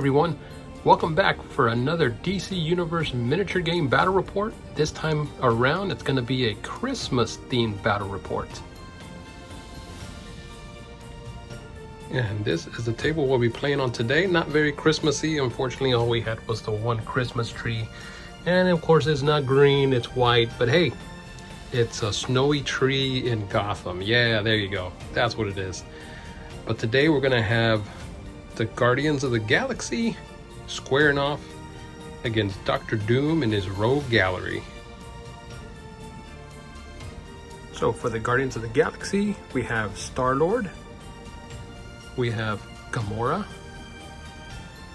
everyone, welcome back for another DC Universe miniature game battle report. This time around it's going to be a Christmas themed battle report. And this is the table we'll be playing on today. Not very Christmassy, unfortunately. All we had was the one Christmas tree. And of course it's not green, it's white, but hey, it's a snowy tree in Gotham. Yeah, there you go. That's what it is. But today we're going to have the Guardians of the Galaxy squaring off against Dr. Doom and his rogue gallery. So for the Guardians of the Galaxy, we have Star-Lord, we have Gamora,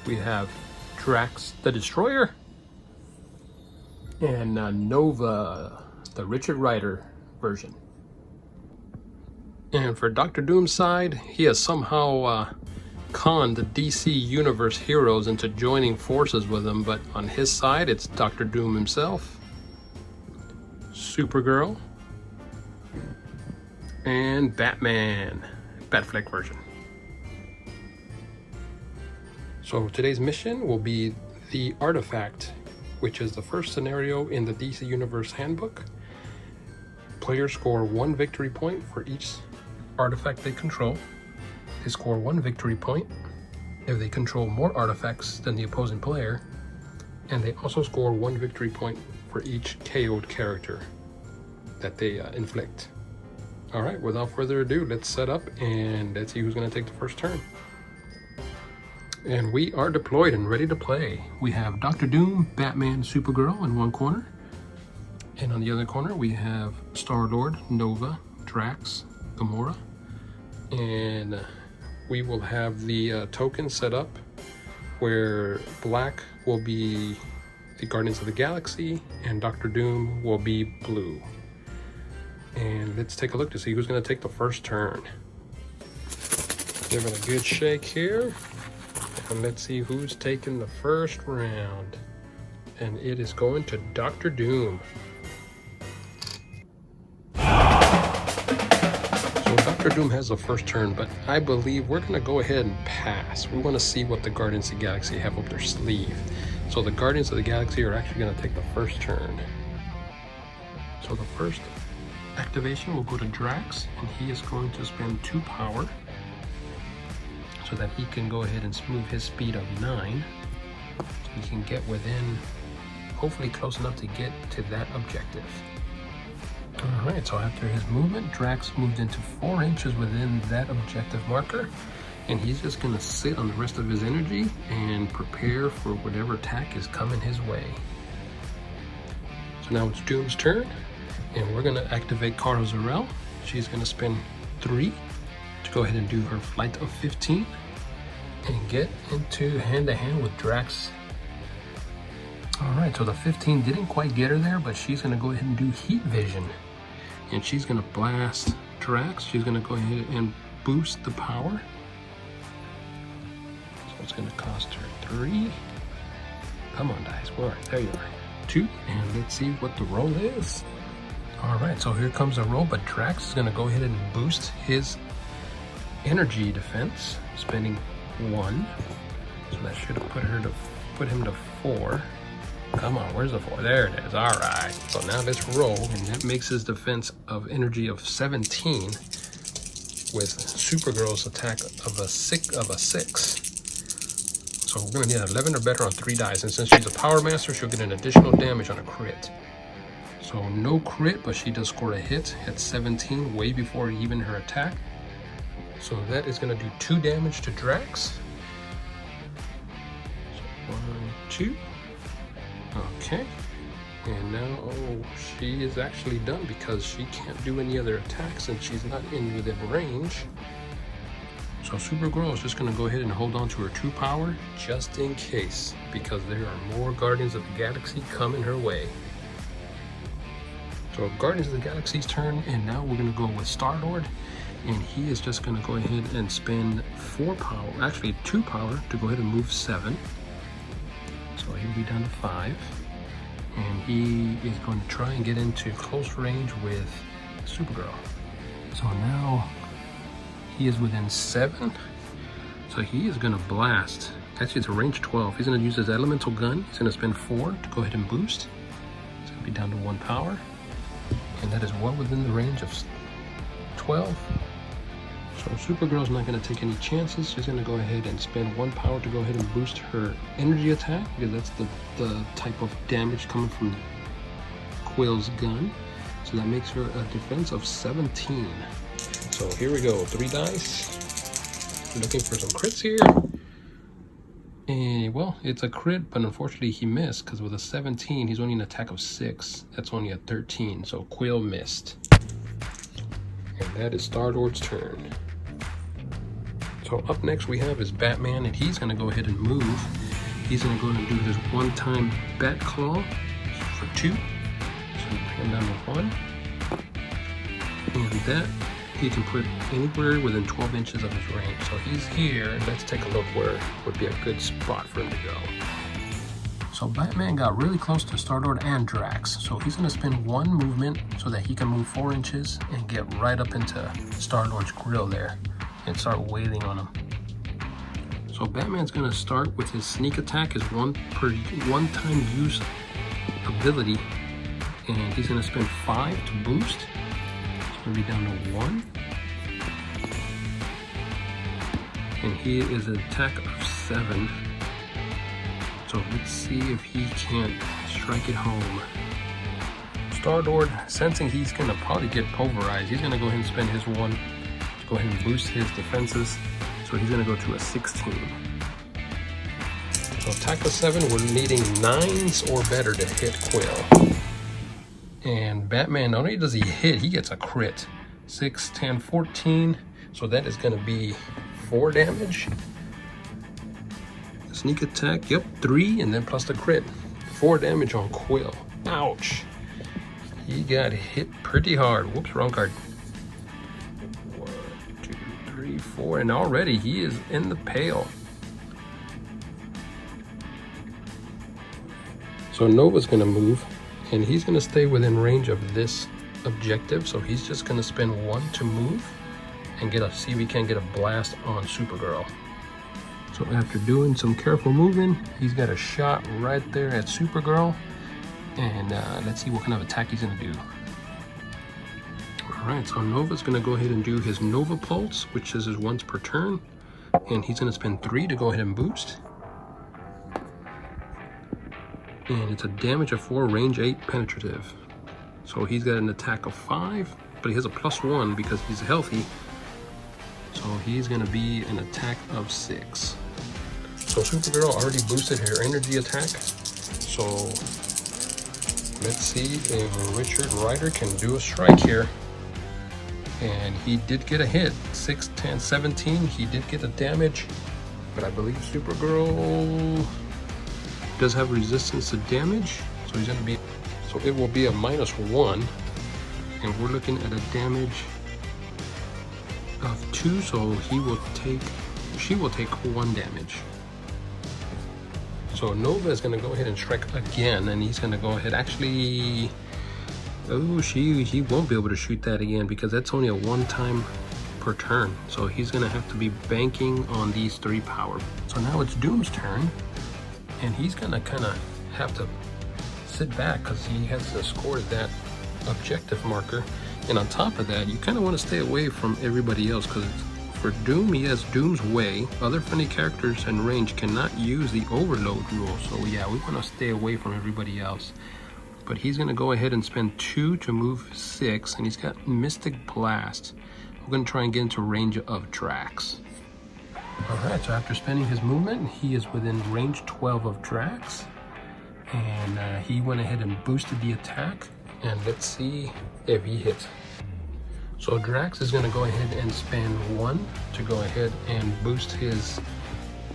we have Drax the Destroyer, and Nova, the Richard Rider version. And for Dr. Doom's side, he has somehow conned the DC Universe heroes into joining forces with him, but on his side it's Dr. Doom himself, Supergirl, and Batman, Batfleck version. So today's mission will be the Artifact, which is the first scenario in the DC Universe handbook. Players score 1 victory point for each artifact they control. They score 1 victory point if they control more artifacts than the opposing player, and they also score 1 victory point for each KO'd character that they inflict. Alright, without further ado, let's set up and let's see who's going to take the first turn. And we are deployed and ready to play. We have Dr. Doom, Batman, Supergirl in one corner, and on the other corner we have Star-Lord, Nova, Drax, Gamora, and we will have the token set up where black will be the Guardians of the Galaxy and Dr. Doom will be blue. And let's take a look to see who's going to take the first turn. Give it a good shake here. And let's see who's taking the first round. And it is going to Dr. Doom. Dr. Doom has the first turn, but I believe we're going to go ahead and pass. We want to see what the Guardians of the Galaxy have up their sleeve. So the Guardians of the Galaxy are actually going to take the first turn. So the first activation will go to Drax, and he is going to spend 2 power so that he can go ahead and move his speed of 9. So he can get within, hopefully close enough to get to that objective. Alright, so after his movement, Drax moved into 4 inches within that objective marker, and he's just going to sit on the rest of his energy and prepare for whatever attack is coming his way. So now it's Doom's turn, and we're going to activate Kara Zor-El. She's going to spend 3 to go ahead and do her flight of 15 and get into hand-to-hand with Drax. Alright, so the 15 didn't quite get her there, but she's going to go ahead and do Heat Vision. And she's going to blast Drax. She's going to go ahead and boost the power. So it's going to cost her 3. Come on, dice. All right, there you are. 2. And let's see what the roll is. Alright, so here comes a roll, but Drax is going to go ahead and boost his energy defense, spending 1. So that should have put him to 4. Come on, where's the 4? There it is. All right. So now let's roll, and that makes his defense of energy of 17 with Supergirl's attack of a 6. So we're gonna need 11 or better on 3 dice, and since she's a Power Master, she'll get an additional damage on a crit. So no crit, but she does score a hit at 17, way before even her attack. So that is gonna do 2 damage to Drax. So 1, 2. Okay, and now, oh, she is actually done because she can't do any other attacks and she's not within range. So Supergirl is just going to go ahead and hold on to her 2 power just in case, because there are more Guardians of the Galaxy coming her way. So Guardians of the Galaxy's turn, and now we're going to go with Star-Lord, and he is just going to go ahead and spend 4 power, actually 2 power, to go ahead and move 7. So he'll be down to 5, and he is going to try and get into close range with Supergirl. So now he is within 7, so he is going to blast Actually, it's a range 12. He's going to use his elemental gun. He's going to spend 4 to go ahead and boost. It's going to be down to 1 power. And that is well within the range of 12. So Supergirl's not going to take any chances. She's going to go ahead and spend 1 power to go ahead and boost her energy attack, because that's the type of damage coming from Quill's gun. So that makes her a defense of 17. So here we go, 3 dice. Looking for some crits here. And well, it's a crit, but unfortunately he missed, because with a 17, he's only an attack of 6. That's only a 13, so Quill missed. And that is Star-Lord's turn. So up next we have is Batman, and he's going to go ahead and move. He's going to go and do his one-time Bat Claw for 2. So him down to 1. And that he can put anywhere within 12 inches of his range. So he's here. Let's take a look where would be a good spot for him to go. So Batman got really close to Star-Lord and Drax. So he's going to spend 1 movement so that he can move 4 inches and get right up into Star-Lord's grill there and start wailing on him. So Batman's going to start with his sneak attack, his one-time use ability, and he's going to spend 5 to boost. It's going to be down to 1. And he is an attack of 7. So let's see if he can't strike it home. Star-Lord, sensing he's going to probably get pulverized, he's going to go ahead and spend his 1 to go ahead and boost his defenses. So he's going to go to a 16. So attack of 7, we're needing 9s or better to hit Quill. And Batman, not only does he hit, he gets a crit. 6, 10, 14. So that is going to be 4 damage. Sneak attack, yep, 3, and then plus the crit. 4 damage on Quill. Ouch. He got hit pretty hard. Whoops, wrong card. 1, 2, 3, 4, and already he is in the pale. So Nova's gonna move, and he's gonna stay within range of this objective. So he's just gonna spend 1 to move and see if he can get a blast on Supergirl. So after doing some careful moving, he's got a shot right there at Supergirl. And let's see what kind of attack he's gonna do. All right, so Nova's gonna go ahead and do his Nova Pulse, which is his once per turn. And he's gonna spend 3 to go ahead and boost. And it's a damage of 4, range 8, penetrative. So he's got an attack of 5, but he has a +1 because he's healthy. So he's gonna be an attack of 6. So Supergirl already boosted her energy attack. So let's see if Richard Rider can do a strike here. And he did get a hit. 6, 10, 17. He did get a damage. But I believe Supergirl does have resistance to damage. So he's gonna be, so it will be a -1. And we're looking at a damage of 2, so she will take 1 damage. So Nova is going to go ahead and strike again, and he's going to go ahead, actually, oh, he won't be able to shoot that again because that's only a 1-time per turn. So he's going to have to be banking on these 3 power. So now it's Doom's turn, and he's going to kind of have to sit back because he has to score that objective marker. And on top of that, you kind of want to stay away from everybody else, because for Doom, he has Doom's Way. Other friendly characters in range cannot use the overload rule. So yeah, we want to stay away from everybody else. But he's going to go ahead and spend 2 to move 6, and he's got Mystic Blast. We're going to try and get into range of Drax. Alright, so after spending his movement, he is within range 12 of Drax. And he went ahead and boosted the attack. And let's see if he hits. So Drax is going to go ahead and spend 1 to go ahead and boost his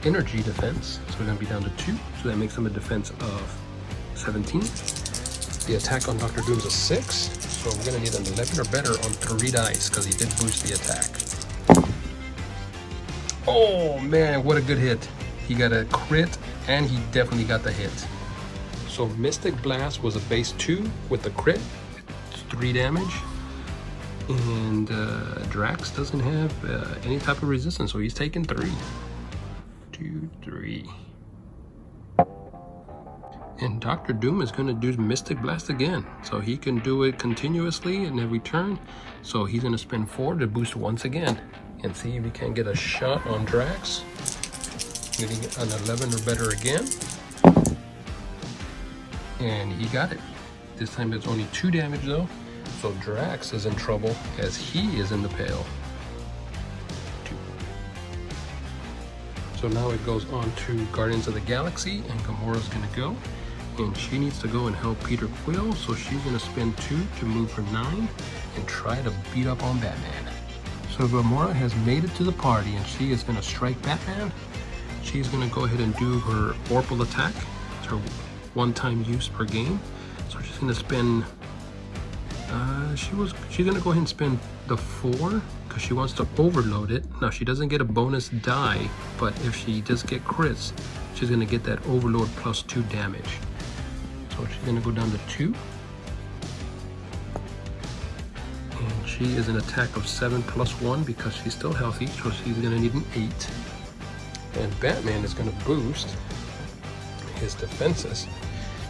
energy defense. So we're going to be down to 2. So that makes him a defense of 17. The attack on Dr. Doom is a 6. So we're going to need an 11 or better on 3 dice because he did boost the attack. Oh man, what a good hit. He got a crit and he definitely got the hit. So Mystic Blast was a base 2 with the crit. It's 3 damage. And Drax doesn't have any type of resistance, so he's taking 3. 2, 2, 3. And Dr. Doom is going to do Mystic Blast again. So he can do it continuously in every turn. So he's going to spend 4 to boost once again. And see if he can get a shot on Drax. Getting an 11 or better again. And he got it. This time it's only 2 damage though. So Drax is in trouble as he is in the pail. 2. So now it goes on to Guardians of the Galaxy, and Gamora's gonna go. And she needs to go and help Peter Quill, so she's gonna spend 2 to move for 9 and try to beat up on Batman. So Gamora has made it to the party and she is gonna strike Batman. She's gonna go ahead and do her Orbital attack. It's her one-time use per game. So she's gonna spend, she's gonna go ahead and spend the 4 because she wants to overload it. Now she doesn't get a bonus die, but if she does get crits, she's gonna get that overload plus 2 damage. So she's gonna go down to 2. And she is an attack of 7 plus 1 because she's still healthy, so she's gonna need an 8. And Batman is gonna boost his defenses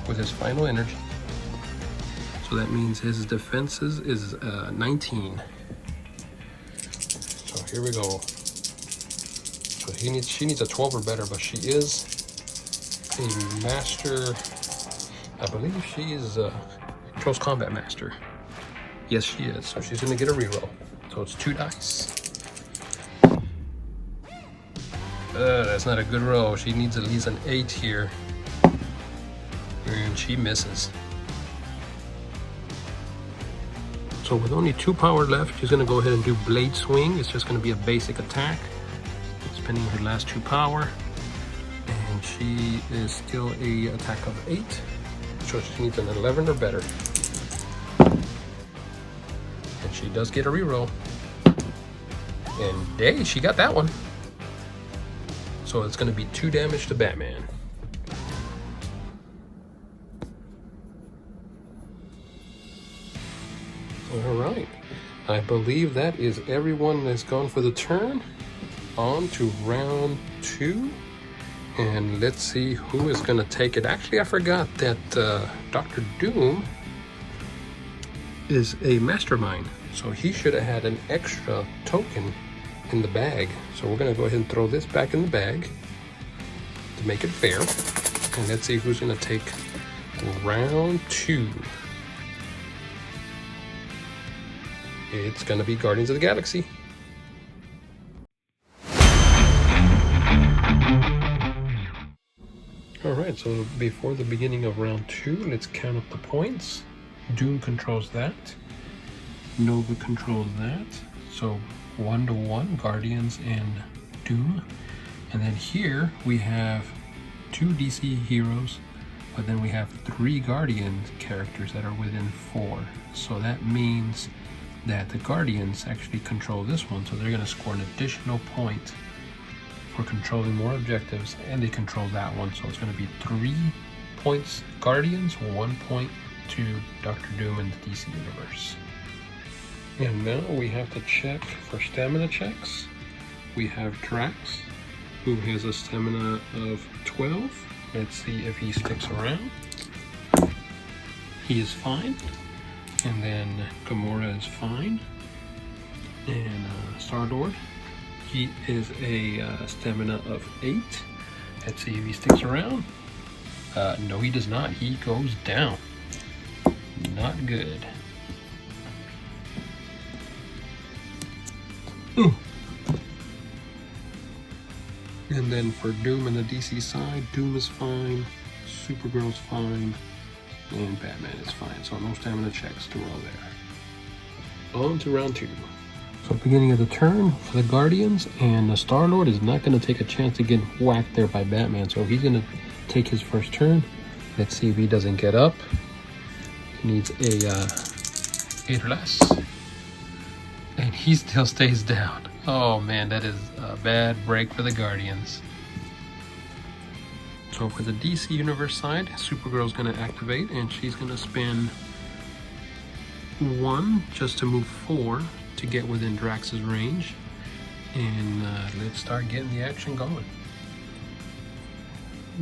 with his final energy. So that means his defenses is 19. So here we go. So she needs a 12 or better, but she is a master. I believe she is a close combat master. Yes, she is. So she's gonna get a reroll. So it's 2 dice. That's not a good roll. She needs at least an 8 here. And she misses. So with only 2 power left, she's gonna go ahead and do Blade Swing. It's just gonna be a basic attack. Spending her last 2 power. And she is still a attack of 8. So she needs an 11 or better. And she does get a reroll. And hey, she got that one. So it's gonna be 2 damage to Batman. All right, I believe that is everyone that's gone for the turn. On to round 2, and let's see who is going to take it. Actually, I forgot that Dr. Doom is a mastermind, so he should have had an extra token in the bag. So we're going to go ahead and throw this back in the bag to make it fair, and let's see who's going to take round 2. It's going to be Guardians of the Galaxy. Alright, so before the beginning of round 2, let's count up the points. Doom controls that. Nova controls that. So 1-1, Guardians and Doom. And then here we have 2 DC heroes, but then we have 3 Guardian characters that are within 4. So that means that the Guardians actually control this one, so they're going to score an additional point for controlling more objectives, and they control that one, so it's going to be 3 points Guardians, 1 point to Dr. Doom and the DC Universe. And now we have to check for stamina checks. We have Drax, who has a stamina of 12. Let's see if he sticks around. He is fine. And then Gamora is fine. And Star-Lord, he is a stamina of 8. Let's see if he sticks around. No, he does not. He goes down. Not good. Ooh. And then for Doom and the DC side, Doom is fine, Supergirl's fine, and Batman is fine. So no stamina checks to roll there. On to round 2. So beginning of the turn for the Guardians, and the Star-Lord is not going to take a chance to get whacked there by Batman. So he's going to take his first turn. Let's see if he doesn't get up. He needs a 8 or less. And he still stays down. Oh man, that is a bad break for the Guardians. So for the DC Universe side, Supergirl's going to activate, and she's going to spend 1 just to move 4 to get within Drax's range. And let's start getting the action going.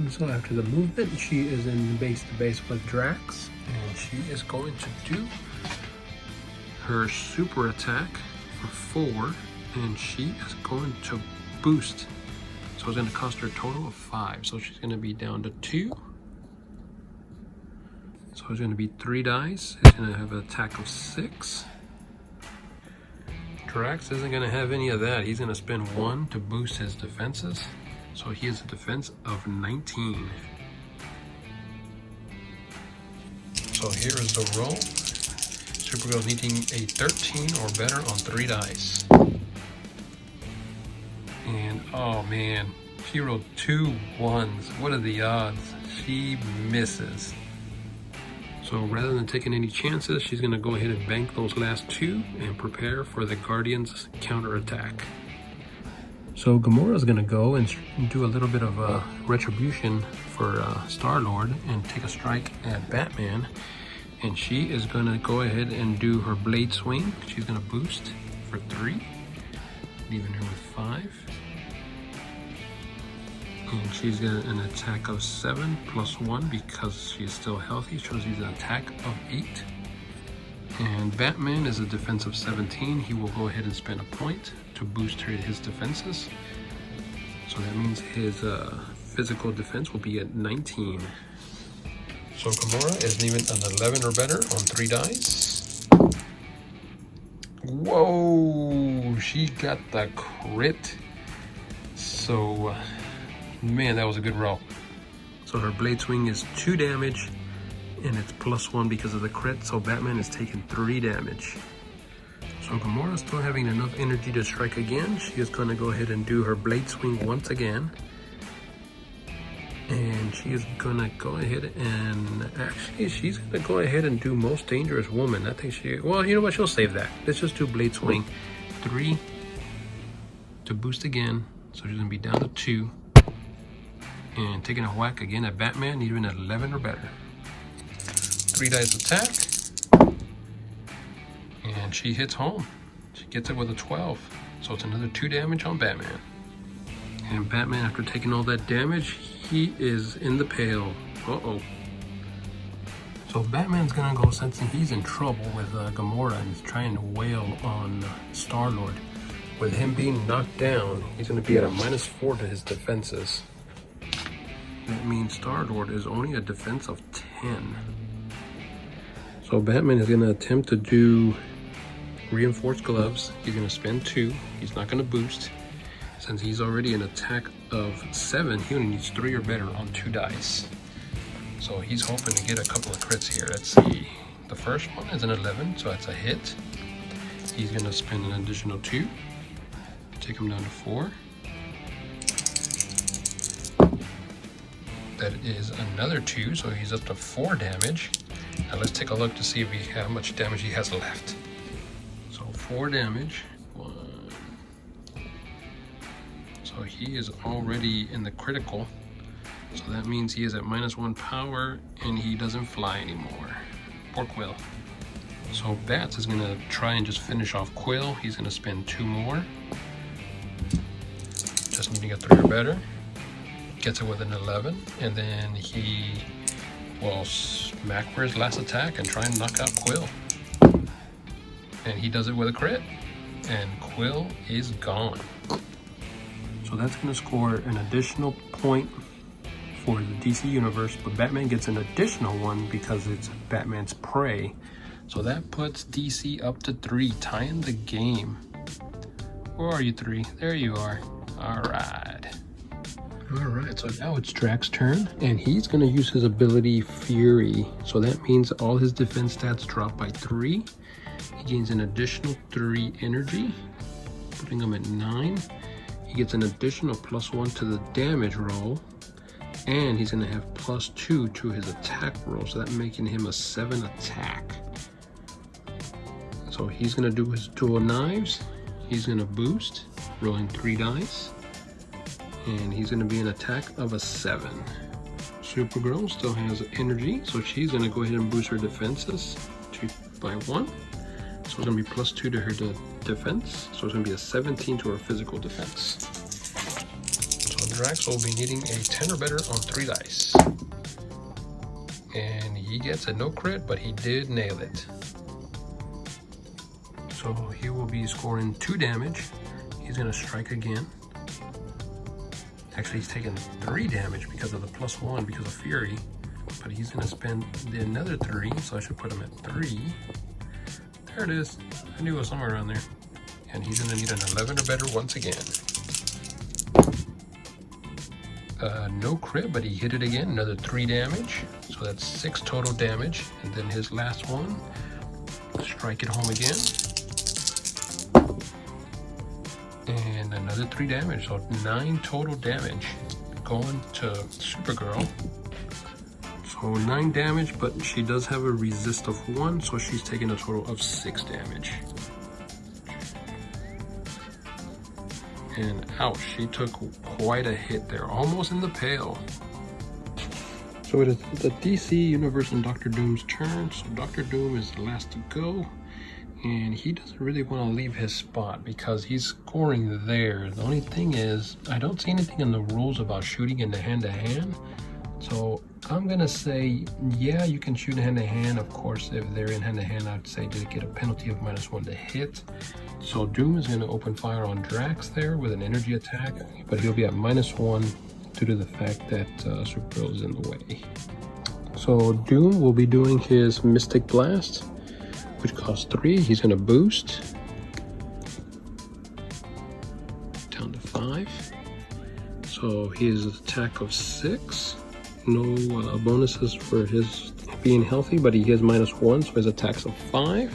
So after the movement, she is in base to base with Drax, and she is going to do her super attack for 4, and she is going to boost. So it's going to cost her a total of 5. So she's going to be down to 2. So it's going to be 3 dice. It's going to have an attack of 6. Drax isn't going to have any of that. He's going to spend 1 to boost his defenses. So he has a defense of 19. So here is the roll. Supergirl's needing a 13 or better on 3 dice. And oh man, she rolled 2 1s. What are the odds? She misses. So rather than taking any chances, she's going to go ahead and bank those last 2 and prepare for the Guardian's counterattack. So Gamora's going to go and do a little bit of retribution for Star-Lord and take a strike at Batman. And she is going to go ahead and do her blade swing. She's going to boost for 3, leaving her with 5. And she's got an attack of 7 plus 1 because she is still healthy. Shows he's an attack of 8. And Batman is a defense of 17. He will go ahead and spend a point to boost his defenses. So that means his physical defense will be at 19. So Gamora is leaving an 11 or better on 3 dice. Whoa! She got the crit. So, man, that was a good roll. So her blade swing is 2 damage, and it's plus 1 because of the crit. So Batman is taking 3 damage. So Gamora is still having enough energy to strike again. She is going to go ahead and do her blade swing once again. And she is gonna go ahead and actually she's gonna go ahead and do Most Dangerous Woman. I think well, you know what, she'll save that. Let's just do blade swing. 3 to boost again. So she's gonna be down to 2. And taking a whack again at Batman, even at 11 or better. 3 dice attack. And she hits home. She gets it with a 12. So it's another 2 damage on Batman. And Batman, after taking all that damage, he is in the pail. Uh-oh. So Batman's gonna go, sensing he's in trouble with Gamora, and he's trying to wail on Star-Lord. With him being knocked down, he's gonna be at a -4 to his defenses. That means Star-Lord is only a defense of 10. So Batman is gonna attempt to do reinforced gloves. He's gonna spend 2. He's not gonna boost. Since he's already an attack of 7, he only needs 3 or better on 2 dice. So he's hoping to get a couple of crits here. Let's see. The first one is an 11, so that's a hit. He's gonna spend an additional 2. Take him down to 4. That is another 2, so he's up to 4 damage. Now let's take a look to see how much damage he has left. So 4 damage. So he is already in the critical. So that means he is at -1 power and he doesn't fly anymore. Poor Quill. So Bats is gonna try and just finish off Quill. He's gonna spend 2 more. Just needing a 3 or better. Gets it with an 11. And then he will smack for his last attack and try and knock out Quill. And he does it with a crit. And Quill is gone. So that's going to score an additional point for the DC Universe, but Batman gets an additional one because it's Batman's prey. So that puts DC up to 3, tying the game. Where are you, 3? There you are. All right. All right, so now it's Drax's turn, and he's going to use his ability Fury. So that means all his defense stats drop by 3. He gains an additional 3 energy, putting him at 9. He gets an additional +1 to the damage roll, and he's going to have +2 to his attack roll, so that's making him a 7 attack. So he's going to do his dual knives. He's going to boost, rolling 3 dice, and he's going to be an attack of a 7. Supergirl still has energy, so she's going to go ahead and boost her defenses by 1. So it's going to be +2 to her defense. So it's going to be a 17 to her physical defense. So Drax will be needing a 10 or better on 3 dice. And he gets a no crit, but he did nail it. So he will be scoring 2 damage. He's gonna strike again. Actually, he's taking 3 damage because of the +1 because of Fury. But he's gonna spend another 3, so I should put him at 3. There it is. I knew it was somewhere around there. And he's gonna need an 11 or better once again. No crit, but he hit it again, another 3 damage. So that's 6 total damage. And then his last one, strike it home again. And another 3 damage, so 9 total damage going to Supergirl. So 9 damage, but she does have a resist of 1, so she's taking a total of 6 damage. And ouch, she took quite a hit there, almost in the pale. So it is the DC Universe and Dr. Doom's turn. So Dr. Doom is the last to go. And he doesn't really want to leave his spot because he's scoring there. The only thing is, I don't see anything in the rules about shooting in the hand-to-hand. So I'm going to say, yeah, you can shoot hand-to-hand. Of course, if they're in hand-to-hand, I'd say to get a penalty of -1 to hit. So Doom is going to open fire on Drax there with an energy attack, but he'll be at -1 due to the fact that Supergirl is in the way. So Doom will be doing his Mystic Blast, which costs 3. He's going to boost down to 5. So his attack of 6. No bonuses for his being healthy, but he has -1, so his attack's of 5.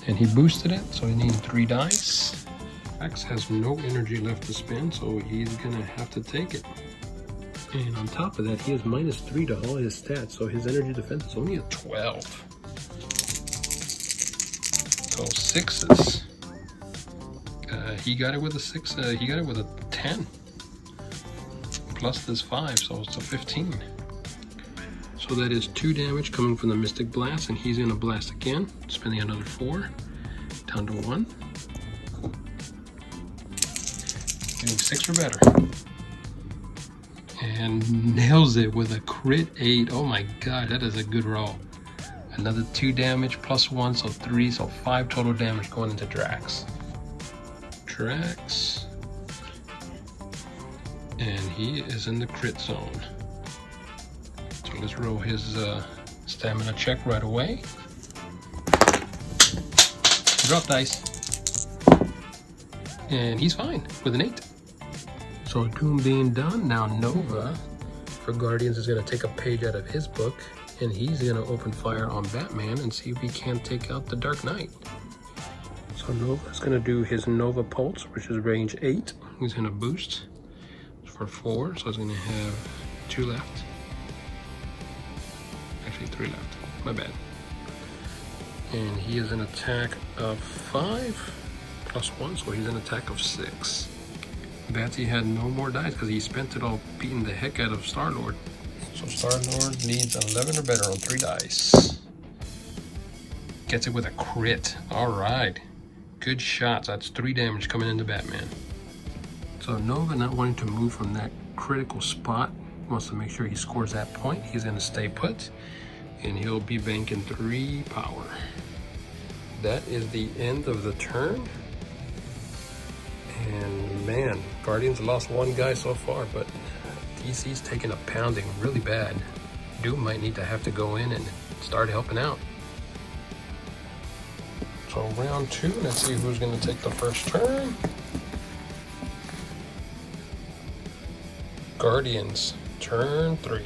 And he boosted it, so he needs 3 dice. Drax has no energy left to spend, so he's gonna have to take it. And on top of that, he has -3 to all his stats, so his energy defense is only a 12. So 6s. He got it with a 6. He got it with a 10. Plus this 5, so it's a 15. So that is 2 damage coming from the Mystic Blast, and he's gonna blast again, spending another 4, down to 1. Getting 6 or better. And nails it with a crit 8. Oh my god, that is a good roll. Another 2 damage, +1, so 3, so 5 total damage going into Drax. Drax. And he is in the crit zone. So let's roll his stamina check right away. Drop dice. And he's fine with an 8. So Doom being done, now Nova for Guardians is going to take a page out of his book, and he's going to open fire on Batman and see if he can't take out the Dark Knight. So Nova's going to do his Nova Pulse, which is range 8. He's going to boost for 4, so he's going to have 2 left. Actually 3 left, my bad. And he is an attack of 5 +1, so he's an attack of 6. Batsy had no more dice because he spent it all beating the heck out of Star-Lord. So Star-Lord needs 11 or better on 3 dice. Gets it with a crit. Alright. Good shots. That's 3 damage coming into Batman. So Nova, not wanting to move from that critical spot, wants to make sure he scores that point. He's going to stay put, and he'll be banking 3 power. That is the end of the turn. And man, Guardians lost 1 guy so far, but DC's taking a pounding really bad. Doom might need to have to go in and start helping out. So round 2, let's see who's going to take the first turn. Guardians, turn 3.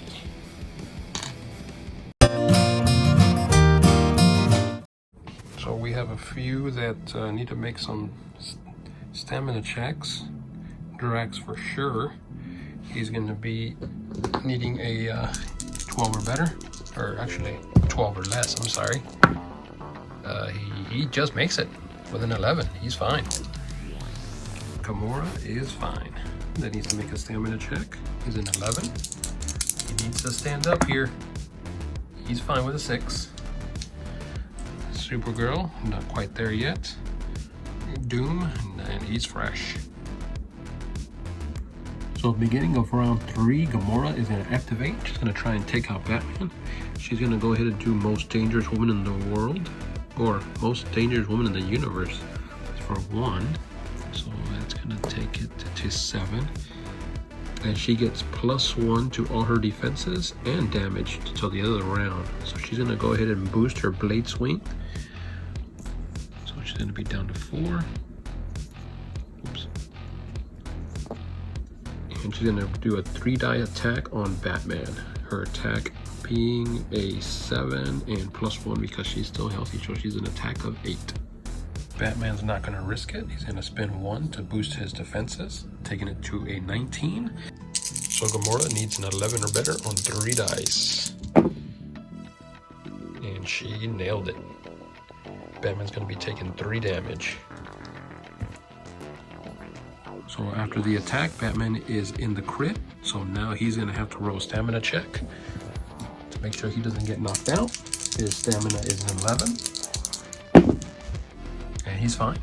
So we have a few that need to make some stamina checks. Drax for sure. He's going to be needing a 12 or better, or actually 12 or less, I'm sorry. He just makes it with an 11. He's fine. Gamora is fine. That needs to make a stamina check. He's an 11. He needs to stand up here. He's fine with a 6. Supergirl, not quite there yet. Doom, and he's fresh. So beginning of round 3, Gamora is going to activate. She's going to try and take out Batman. She's going to go ahead and do most dangerous woman in the world, or most dangerous woman in the universe for 1. So that's going to take it to 7. And she gets +1 to all her defenses and damage until the end of the round. So she's going to go ahead and boost her blade swing. So she's going to be down to 4. Oops. And she's going to do a 3-die attack on Batman. Her attack being a 7 and +1 because she's still healthy, so she's an attack of 8. Batman's not going to risk it. He's going to spend 1 to boost his defenses, taking it to a 19. So Gamora needs an 11 or better on 3 dice. And she nailed it. Batman's going to be taking 3 damage. So after the attack, Batman is in the crit. So now he's going to have to roll a stamina check to make sure he doesn't get knocked out. His stamina is an 11. And he's fine.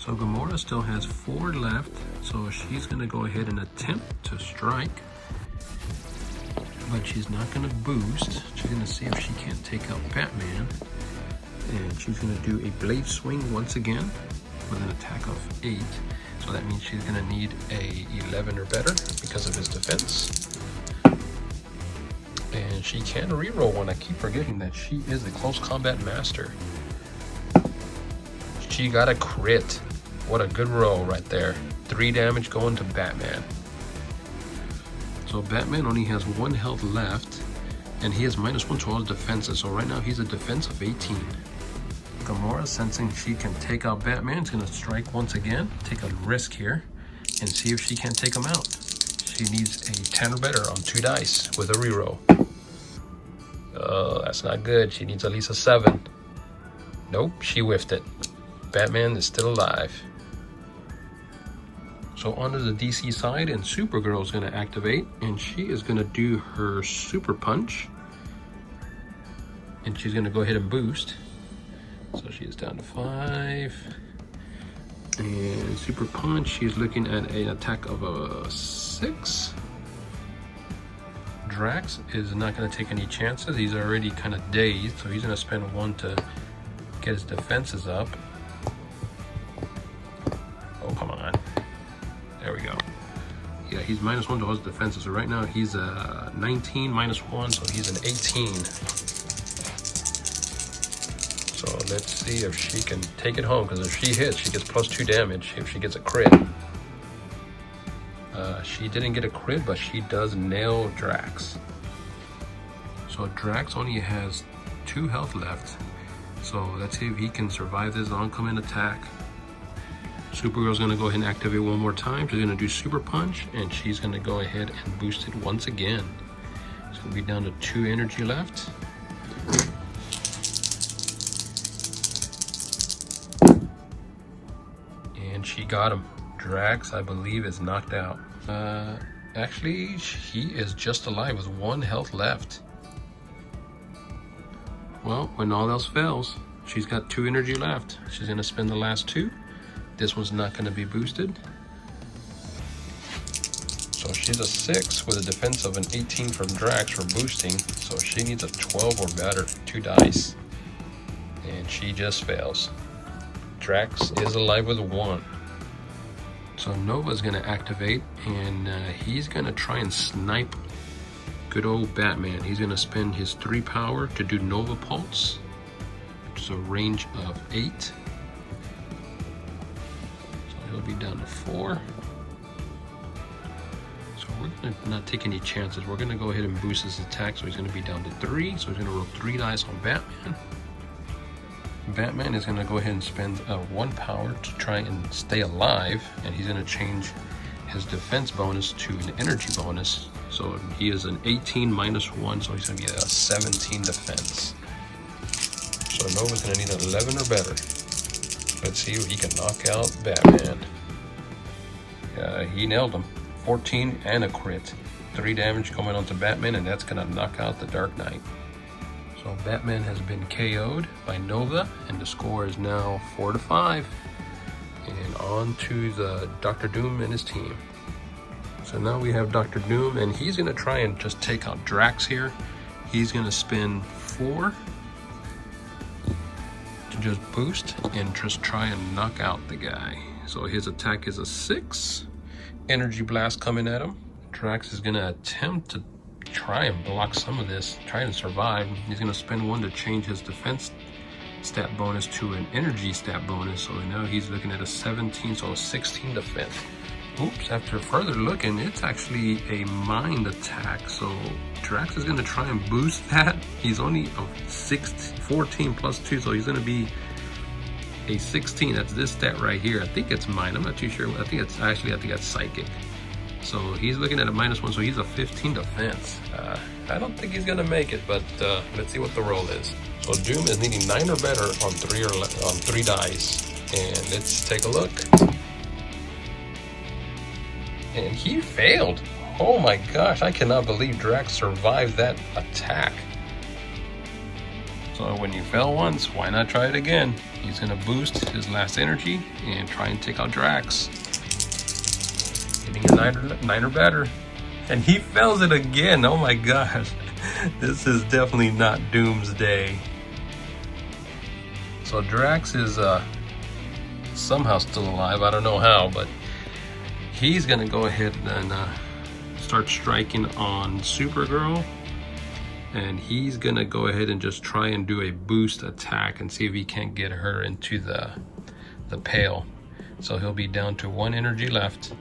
So Gamora still has 4 left. So she's going to go ahead and attempt to strike. But she's not going to boost. She's going to see if she can't take out Batman. And she's going to do a blade swing once again with an attack of 8. So that means she's going to need a 11 or better because of his defense. And she can reroll one. I keep forgetting that she is the close combat master. She got a crit. What a good roll right there. 3 damage going to Batman. So Batman only has 1 health left, and he has -1 to all his defenses. So right now he's a defense of 18. Gamora, sensing she can take out Batman, is going to strike once again, take a risk here, and see if she can take him out. She needs a 10 or better on 2 dice with a reroll. Oh, that's not good. She needs at least a 7. Nope, she whiffed it. Batman is still alive. So onto the DC side, and Supergirl is going to activate, and she is going to do her super punch. And she's going to go ahead and boost. So she is down to 5. And super punch, she's looking at an attack of a 6. Drax is not going to take any chances. He's already kind of dazed, so he's going to spend 1 to get his defenses up. Oh, come on. There we go. Yeah, he's -1 to all his defenses. So right now he's a 19 -1, so he's an 18. So let's see if she can take it home, because if she hits, she gets +2 damage if she gets a crit. She didn't get a crit, but she does nail Drax. So Drax only has 2 health left. So let's see if he can survive this oncoming attack. Supergirl's going to go ahead and activate 1 more time. She's going to do super punch, and she's going to go ahead and boost it once again. It's going to be down to 2 energy left. And she got him. Drax, I believe, is knocked out. Actually, he is just alive with 1 health left. Well, when all else fails, she's got 2 energy left. She's going to spend the last 2. This one's not going to be boosted. So she's a 6 with a defense of an 18 from Drax for boosting. So she needs a 12 or better, 2 dice. And she just fails. Drax is alive with 1. So Nova's going to activate, and he's going to try and snipe good old Batman. He's going to spend his 3 power to do Nova Pulse, which is a range of 8. So he'll be down to 4. So we're going to not take any chances. We're going to go ahead and boost his attack, so he's going to be down to 3. So he's going to roll 3 dice on Batman. Batman is going to go ahead and spend 1 power to try and stay alive, and he's going to change his defense bonus to an energy bonus. So he is an 18 -1, so he's going to be a 17 defense. So Nova's going to need an 11 or better. Let's see if he can knock out Batman. He nailed him. 14 and a crit. 3 damage coming onto Batman, and that's going to knock out the Dark Knight. So Batman has been KO'd by Nova, and the score is now 4-5. And on to the Dr. Doom and his team. So now we have Dr. Doom, and he's gonna try and just take out Drax here. He's gonna spin 4 to just boost and just try and knock out the guy. So his attack is a 6. Energy blast coming at him. Drax is gonna attempt to try and block some of this, try and survive. He's gonna spend 1 to change his defense stat bonus to an energy stat bonus. So now he's looking at a 17, so a 16 defense. Oops, after further looking, it's actually a mind attack. So Drax is gonna try and boost that. He's only a 14 plus 2, so he's gonna be a 16. That's this stat right here. I think it's mind, I'm not too sure. I think that's psychic. So he's looking at a -1, so he's a 15 defense. I don't think he's gonna make it, but let's see what the roll is. So Doom is needing 9 or better on 3 dice. And let's take a look. And he failed. Oh my gosh, I cannot believe Drax survived that attack. So when you fail once, why not try it again? He's gonna boost his last energy and try and take out Drax. Getting a 9 or better. And he fails it again. Oh my gosh. This is definitely not Doom's day. So Drax is somehow still alive. I don't know how, but he's gonna go ahead and start striking on Supergirl. And he's gonna go ahead and just try and do a boost attack and see if he can't get her into the pail. So he'll be down to 1 energy left,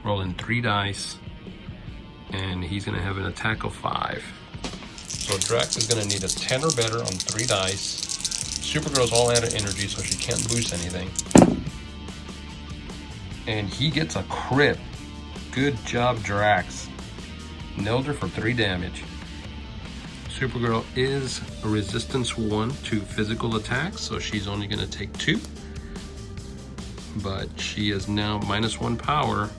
rolling 3 dice, and he's gonna have an attack of 5. So Drax is gonna need a 10 or better on 3 dice. Supergirl's all out of energy, so she can't boost anything. And he gets a crit. Good job, Drax. Nailed her for 3 damage. Supergirl is a resistance 1 to physical attacks, so she's only gonna take 2. But she is now -1 power,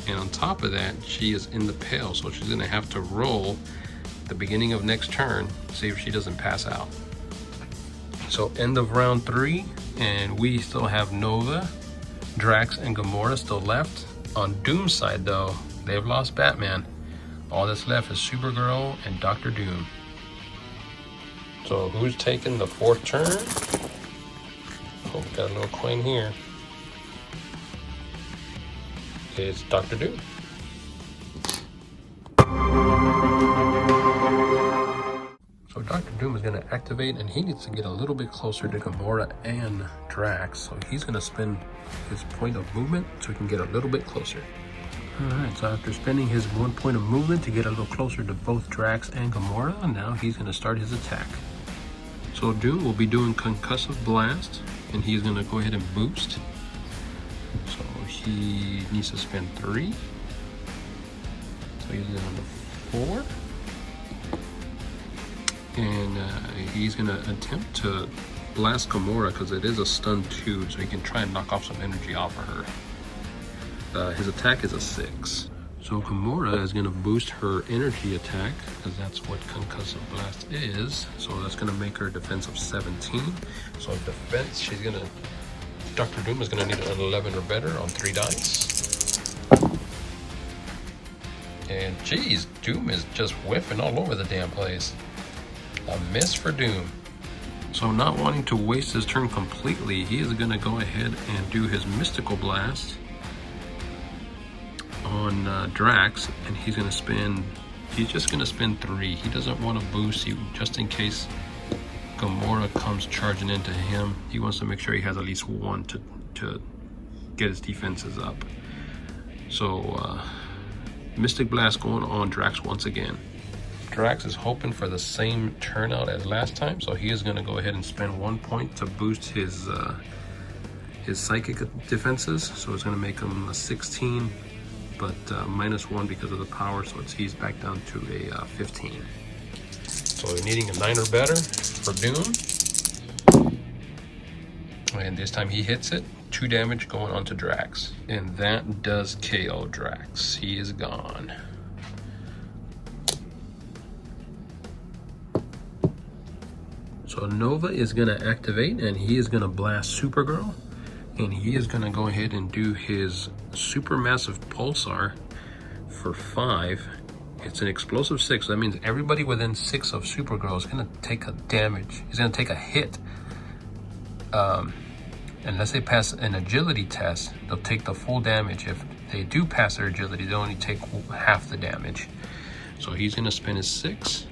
and on top of that, she is in the pail, so she's gonna have to roll the beginning of next turn, see if she doesn't pass out. So end of round 3, and we still have Nova, Drax, and Gamora still left. On Doom's side though, they've lost Batman. All that's left is Supergirl and Dr. Doom. So who's taking the 4th turn? Oh, got a little coin here. It's Dr. Doom. So Dr. Doom is going to activate, and he needs to get a little bit closer to Gamora and Drax. So he's going to spend his point of movement so he can get a little bit closer. Alright, so after spending his 1 point of movement to get a little closer to both Drax and Gamora, now he's going to start his attack. So Doom will be doing Concussive Blast, and he's going to go ahead and boost. So he needs to spend 3. So he's down to 4. And he's going to attempt to blast Gamora because it is a stun 2, so he can try and knock off some energy off of her. His attack is a 6. So Gamora is going to boost her energy attack because that's what Concussive Blast is. So that's going to make her defense of 17. So defense, she's going to... Dr. Doom is going to need an 11 or better on 3 dice. And geez, Doom is just whiffing all over the damn place. A miss for Doom. So not wanting to waste his turn completely, he is going to go ahead and do his Mystical Blast on Drax, and he's just going to spend 3. He doesn't want to boost you just in case Gamora comes charging into him. He wants to make sure he has at least 1 to get his defenses up. So Mystic Blast going on Drax once again. Drax is hoping for the same turnout as last time, so he is going to go ahead and spend 1 point to boost his psychic defenses. So it's going to make him a 16, but -1 because of the power, so he's back down to a 15. So we're needing a 9 or better for Doom. And this time he hits it. 2 damage going on to Drax. And that does KO Drax. He is gone. So Nova is going to activate, and he is going to blast Supergirl. And he is gonna go ahead and do his supermassive pulsar for 5. It's an explosive 6, so that means everybody within 6 of Supergirl is gonna take a damage. He's gonna take a hit. Unless they pass an agility test, they'll take the full damage. If they do pass their agility, they'll only take half the damage. So he's gonna spend his 6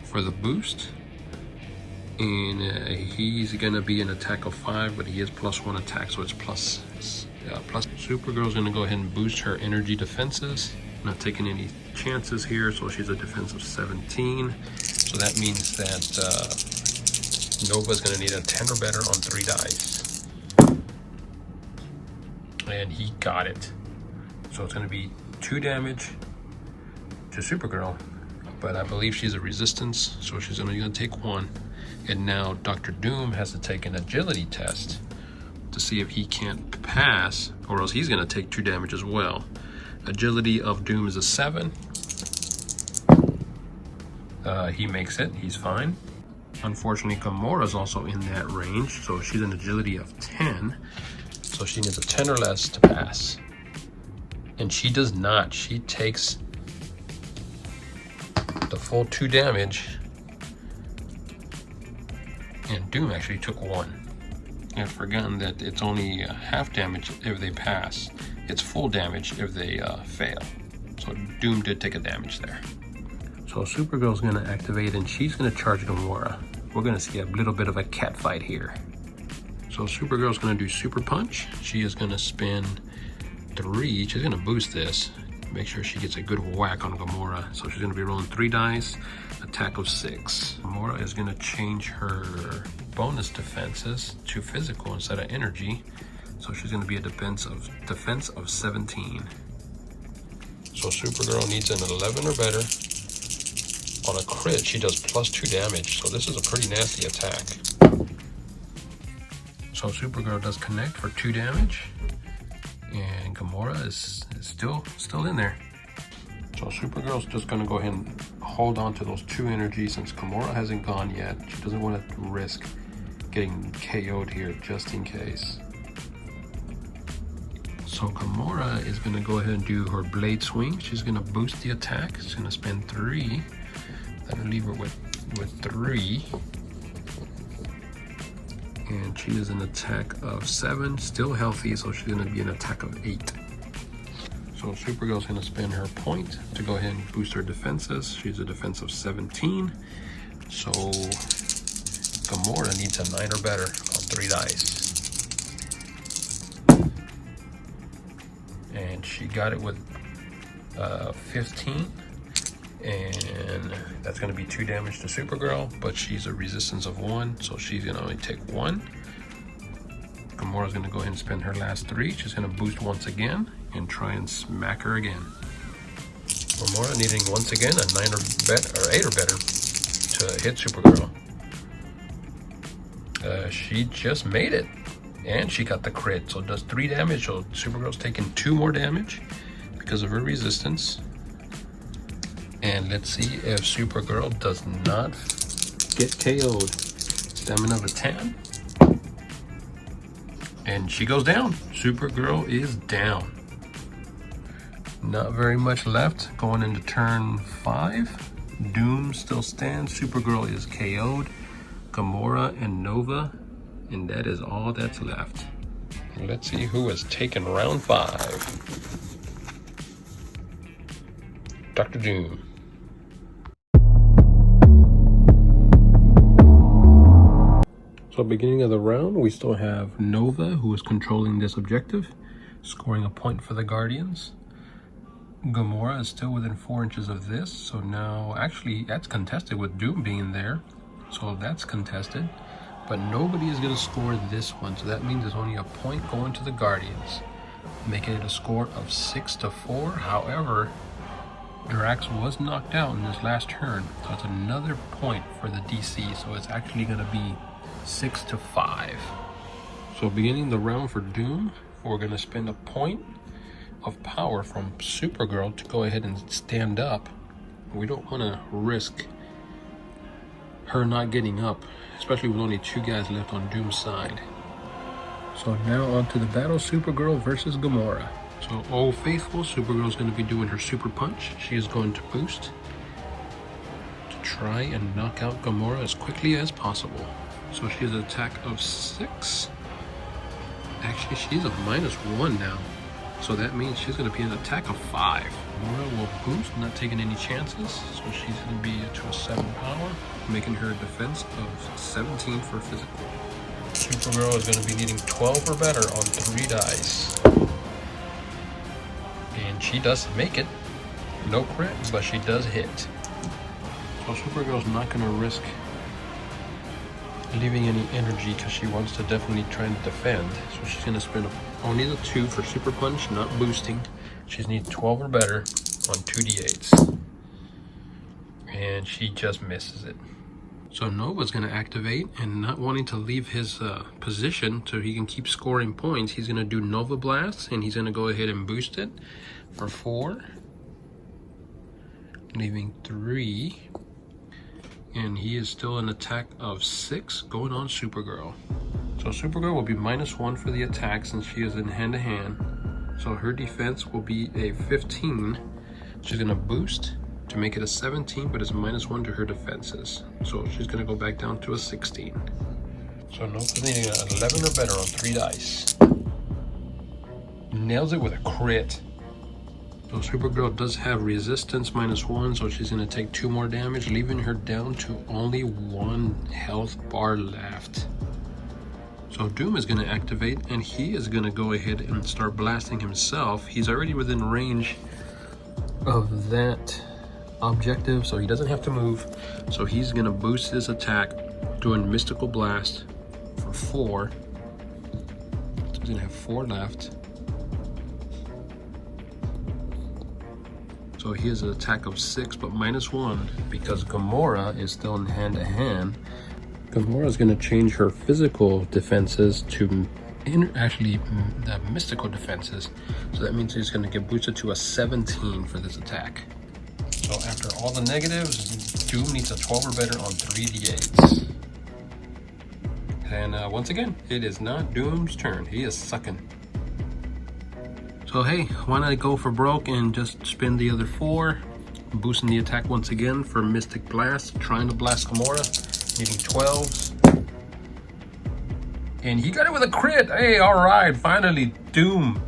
for the boost. And he's gonna be an attack of 5, but he is +1 attack, so it's plus. Supergirl's gonna go ahead and boost her energy defenses. Not taking any chances here, so she's a defense of 17. So that means that Nova's gonna need a 10 or better on 3 dice. And he got it. So it's gonna be 2 damage to Supergirl, but I believe she's a resistance, so she's only gonna take 1. And now Dr. Doom has to take an agility test to see if he can't pass, or else he's gonna take 2 damage as well. Agility of Doom is a 7. He makes it, he's fine. Unfortunately, Gamora's also in that range, so she's an agility of 10. So she needs a 10 or less to pass. And she does not. She takes the full 2 damage. And Doom actually took 1. I've forgotten that it's only half damage if they pass. It's full damage if they fail. So Doom did take a damage there. So Supergirl's gonna activate and she's gonna charge Gamora. We're gonna see a little bit of a cat fight here. So Supergirl's gonna do Super Punch. She is gonna spin 3. She's gonna boost this. Make sure she gets a good whack on Gamora. So she's gonna be rolling 3 dice, attack of 6. Gamora is gonna change her bonus defenses to physical instead of energy. So she's gonna be a defense of 17. So Supergirl needs an 11 or better. On a crit, she does +2 damage. So this is a pretty nasty attack. So Supergirl does connect for 2 damage. And Gamora is still in there. So Supergirl's just gonna go ahead and hold on to those 2 energies since Gamora hasn't gone yet. She doesn't want to risk getting KO'd here just in case. So Gamora is gonna go ahead and do her blade swing. She's gonna boost the attack. She's gonna spend 3. That'll leave her with 3. And she is an attack of 7, still healthy, so she's gonna be an attack of 8. So Supergirl's gonna spend her point to go ahead and boost her defenses. She's a defense of 17. So Gamora needs a 9 or better on 3 dice. And she got it with 15. And that's going to be 2 damage to Supergirl, but she's a resistance of 1, so she's going to only take 1. Gamora's going to go ahead and spend her last 3. She's going to boost once again and try and smack her again. Gamora needing once again a 9 or 8 or better to hit Supergirl. She just made it, and she got the crit, so it does 3 damage. So Supergirl's taking 2 more damage because of her resistance. And let's see if Supergirl does not get KO'd. Stamina of a 10. And she goes down. Supergirl is down. Not very much left going into turn 5. Doom still stands. Supergirl is KO'd. Gamora and Nova. And that is all that's left. Let's see who has taken round 5. Dr. Doom. So beginning of the round, we still have Nova, who is controlling this objective, scoring a point for the Guardians. Gamora is still within 4 inches of this, so now actually that's contested with Doom being there, so that's contested. But nobody is going to score this one, so that means there's only a point going to the Guardians, making it a score of 6-4. However, Drax was knocked out in his last turn, so it's another point for the DC, so it's actually going to be 6-5. So beginning the round for Doom, we're going to spend a point of power from Supergirl to go ahead and stand up. We don't want to risk her not getting up, especially with only 2 guys left on Doom's side. So now on to the battle, Supergirl versus Gamora. So Old Faithful, Supergirl's going to be doing her super punch. She is going to boost to try and knock out Gamora as quickly as possible. So she has an attack of 6. Actually, she's a -1 now. So that means she's going to be an attack of 5. Gamora will boost, not taking any chances. So she's going to be to a 7 power, making her defense of 17 for physical. Supergirl is going to be needing 12 or better on 3 dice. And she does make it. No crit, but she does hit. So Supergirl's not going to risk leaving any energy because she wants to definitely try and defend. So she's going to spend only the 2 for super punch, not boosting. She needs 12 or better on 2d8s. And she just misses it. So Nova's going to activate, and not wanting to leave his position so he can keep scoring points, he's going to do Nova Blast, and he's going to go ahead and boost it for 4, leaving 3, and he is still an attack of 6 going on Supergirl. So Supergirl will be -1 for the attack since she is in hand-to-hand. So her defense will be a 15. She's going to boost to make it a 17, but it's -1 to her defenses. So she's going to go back down to a 16. So Nova's needing an 11 or better on 3 dice. Nails it with a crit. So Supergirl does have resistance -1, so she's going to take 2 more damage, leaving her down to only 1 health bar left. So Doom is going to activate, and he is going to go ahead and start blasting himself. He's already within range of that objective, so he doesn't have to move. So he's going to boost his attack, doing Mystical Blast for 4. So he's going to have 4 left. So he has an attack of 6, but -1 because Gamora is still in hand-to-hand. Gamora is going to change her physical defenses to actually the mystical defenses. So that means he's going to get boosted to a 17 for this attack. So after all the negatives, Doom needs a 12 or better on 3d8s. And once again, it is not Doom's turn. He is sucking. So hey, why not go for broke and just spend the other 4, boosting the attack once again for Mystic Blast, trying to blast Gamora, needing 12s. And he got it with a crit. Hey, all right, finally Doom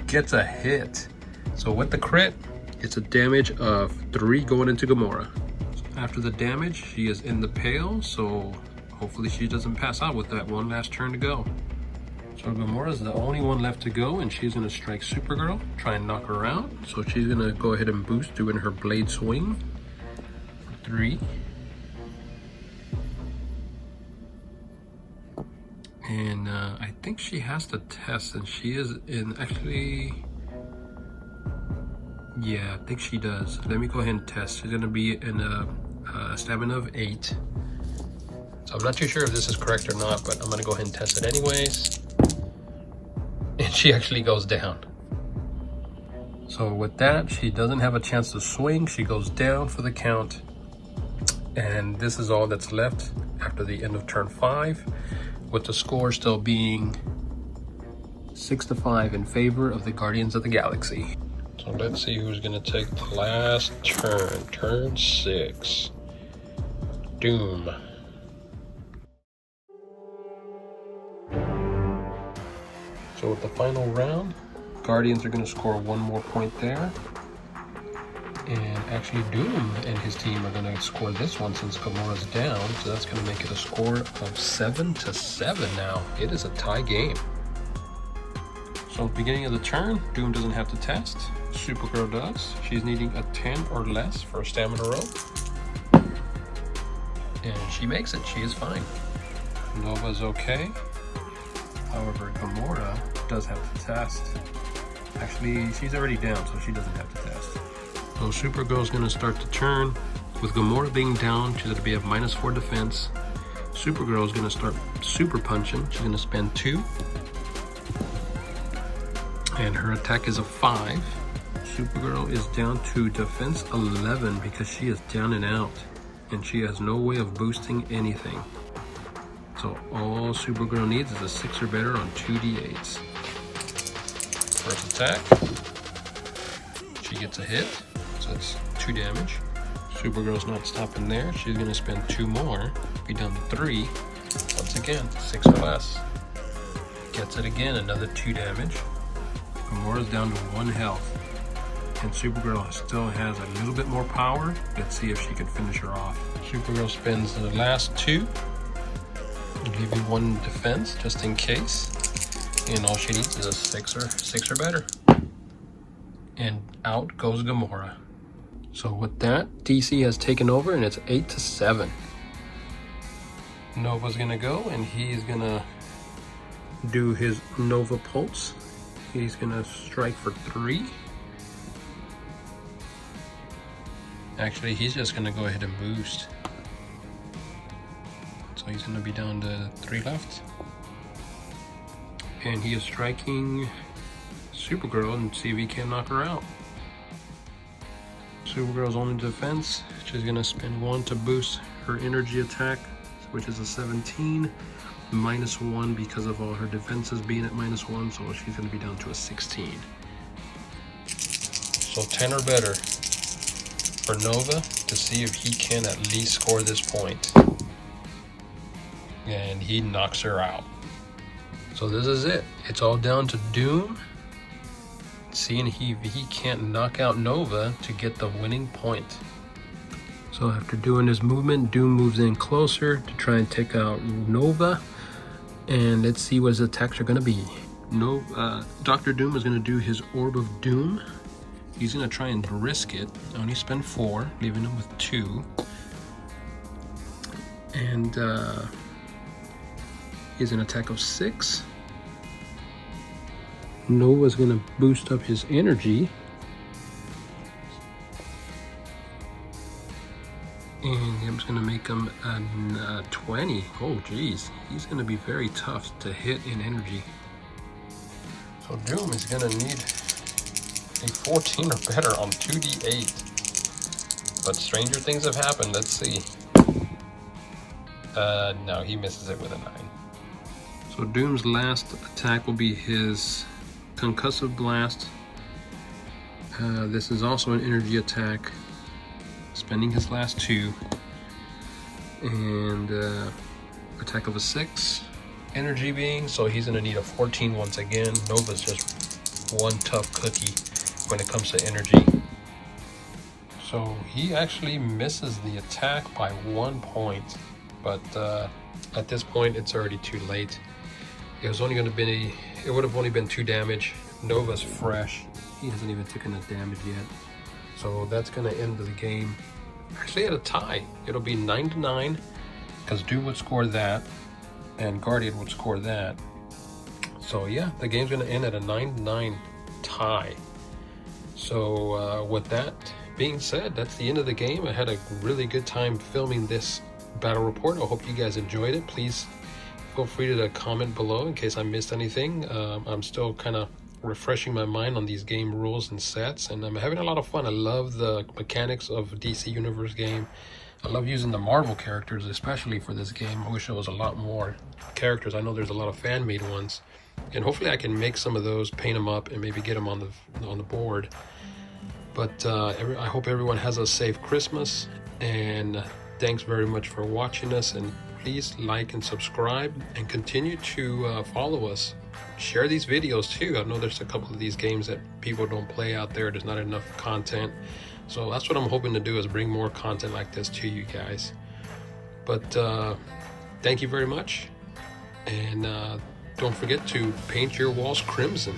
gets a hit. So with the crit, it's a damage of 3 going into Gamora. So after the damage, she is in the pail, so hopefully she doesn't pass out with that one last turn to go. So Gamora is the only one left to go, and she's going to strike Supergirl, try and knock her out. So she's going to go ahead and boost, doing her blade swing for 3. And I think she has to test, and she is in actually... Yeah, I think she does. Let me go ahead and test. She's going to be in a stamina of 8. So I'm not too sure if this is correct or not, but I'm going to go ahead and test it anyways. And she actually goes down. So with that, she doesn't have a chance to swing. She goes down for the count. And this is all that's left after the end of turn 5, with the score still being 6-5 in favor of the Guardians of the Galaxy. So let's see who's going to take the last turn. Turn 6. Doom. So with the final round, Guardians are going to score 1 more point there. And actually Doom and his team are going to score this one since Gamora's down. So that's going to make it a score of 7-7 now. It is a tie game. So at the beginning of the turn, Doom doesn't have to test. Supergirl does. She's needing a 10 or less for a stamina rope. And she makes it. She is fine. Nova's okay. However, Gamora does have to test. Actually, she's already down, so she doesn't have to test. So Supergirl's going to start the turn. With Gamora being down, she's going to be at -4 defense. Supergirl is going to start super punching. She's going to spend 2. And her attack is a 5. Supergirl is down to defense 11 because she is down and out. And she has no way of boosting anything. So all Supergirl needs is a 6 or better on 2d8s. First attack, she gets a hit, so it's 2 damage. Supergirl's not stopping there. She's gonna spend 2 more, be down to 3. Once again, 6 or less. Gets it again, another 2 damage. Gamora's down to 1 health. And Supergirl still has a little bit more power. Let's see if she can finish her off. Supergirl spends the last 2. Leaving 1 defense just in case. And all she needs is a 6 or better. And out goes Gamora. So with that, DC has taken over and it's 8-7. Nova's gonna go and he's gonna do his Nova Pulse. He's gonna strike for 3. Actually, he's just gonna go ahead and boost. So he's gonna be down to 3 left. And he is striking Supergirl and see if he can knock her out. Supergirl's only defense. She's gonna spend 1 to boost her energy attack, which is a 17. -1 because of all her defenses being at -1, so she's gonna be down to a 16. So 10 or better for Nova to see if he can at least score this point. And he knocks her out. So this is it. It's all down to Doom, seeing if he can't knock out Nova to get the winning point. So after doing his movement, Doom moves in closer to try and take out Nova. And let's see what his attacks are gonna be. Dr. Doom is gonna do his Orb of Doom. He's gonna try and risk it. Only spend 4, leaving him with 2. And he has an attack of 6. Nova's gonna boost up his energy. And I'm just gonna make him a 20. Oh geez, he's gonna be very tough to hit in energy. So Doom is gonna need a 14 or better on 2d8. But stranger things have happened, let's see. No, he misses it with a 9. So Doom's last attack will be his Concussive Blast. This is also an energy attack, spending his last 2. And attack of a 6. Energy being, so he's gonna need a 14 once again. Nova's just one tough cookie when it comes to energy. So he actually misses the attack by 1 point. But at this point, it's already too late. It would have only been 2 damage. Nova's fresh. He hasn't even taken a damage yet. So that's gonna end the game. Actually at a tie. It'll be 9-9, because Doom would score that, and Guardian would score that. So yeah, the game's gonna end at a 9-9 tie. So with that being said, that's the end of the game. I had a really good time filming this battle report. I hope you guys enjoyed it. Please feel free to comment below in case I missed anything. I'm still kind of refreshing my mind on these game rules and sets, and I'm having a lot of fun. I love the mechanics of DC Universe game. I love using the Marvel characters, especially for this game. I wish there was a lot more characters. I know there's a lot of fan-made ones, and hopefully I can make some of those, paint them up, and maybe get them on the board. But I hope everyone has a safe Christmas, and thanks very much for watching us, and please like and subscribe and continue to follow us. Share these videos too. I know there's a couple of these games that people don't play out there. There's not enough content. So that's what I'm hoping to do, is bring more content like this to you guys. But thank you very much. And don't forget to paint your walls crimson.